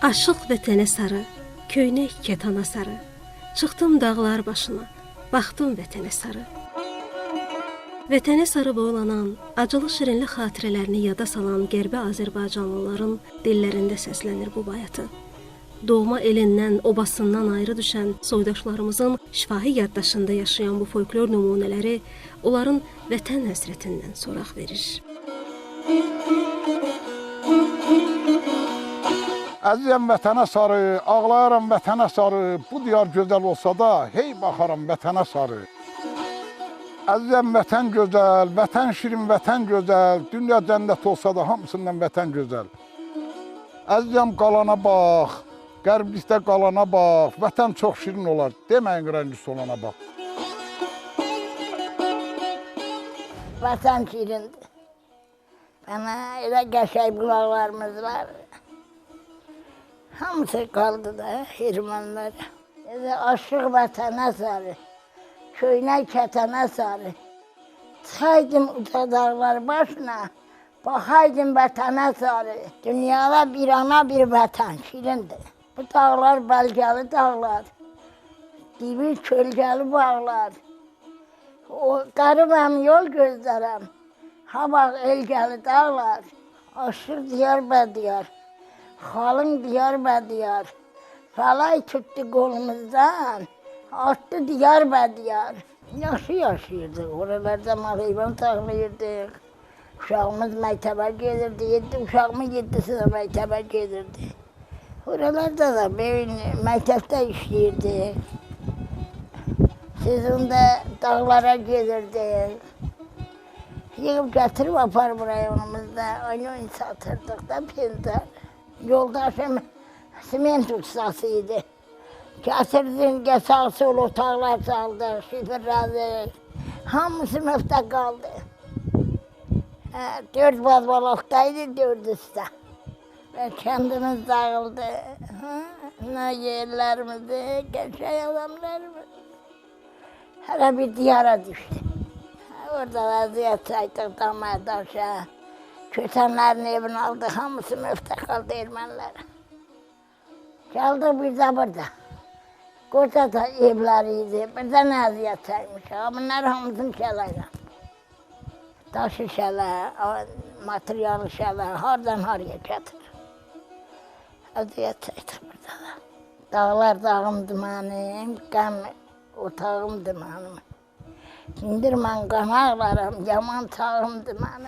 Aşıq vətənə sarı, köynək kətana sarı, çıxdım dağlar başına, baxdım vətənə sarı. Vətənə sarı boylanan, acılı şirinli xatirələrini yada salan qərbi Azərbaycanlıların dillərində səslənir bu bayatı. Doğma elindən, obasından ayrı düşən soydaşlarımızın şifahi yaddaşında yaşayan bu folklor nümunələri onların vətən həsrətindən soraq verir. Əzizəm vətənə sarı, ağlayaram vətənə sarı, bu diyar gözəl olsa da, hey baxaram vətənə sarı. Əzizəm vətən gözəl, vətən şirin, vətən gözəl, dünya cənnət olsa da hamısından vətən gözəl. Əzizəm qalana bax, qərblikdə qalana bax, vətən çox şirin olar, deməyin qırəncisi olana bax. Vətən şirindir. Bana elə qəşəng bulaqlarımız var. Hamısı qaldı da ermənlərə. Aşıq vətənə sarı, köynək kətənə sarı. Çıxaydım uca dağlar başına, baxaydım vətənə sarı. Dünyada bir ana bir vətən şirindir. Bu dağlar bəlgəli dağlar, dibi kölgəli bağlar. O qarımam yol gözlərəm, ha bax elgəli dağlar. Aşıq diyar bədiyar. Xalın diyar bədiyar, falay tutdu qolumuzdan, artdı diyar bədiyar. Yaxşı yaşayırdıq, oralarda mal-heyvan sağlayırdıq. Uşağımız məktəbə gelirdi, 7 uşağımın 7'si də məktəbə gelirdi. Oralarda da məktəbdə işləyirdik. Sizin də dağlara gelirdik. Yığıb gətirib apar buraya onumuzda, oyun satırdıq da pintar. Yoldaşım siment ustasıydı. Gətirdim, sağ sol otaqlar saldı, şifrlədi. Hamısı müftə qaldı. 4 bazbalaqdaydı, 4 üstə. Və kəndimiz dağıldı. Ne yerlərimizi, qəşəng adamlarımız. Hələ bir diyara düşdü. Orada vəziyyət çəkdik damaya daşa. Kötənlərin evini aldı, hamısı müftə qaldı ermənilərə. Gəldik bir də burada. Qoca da evləri idi, bir də nəziyyət çəkmişik. Bunlar hamısını şələ. Daşı şələ, materialı şələ, hardan haraya gətirir. Əziyyət çəkdik burada da. Dağlar dağımdır mənim, qəm otağımdır mənim. İndir mən qanaqlarım, yaman çağımdır mənim.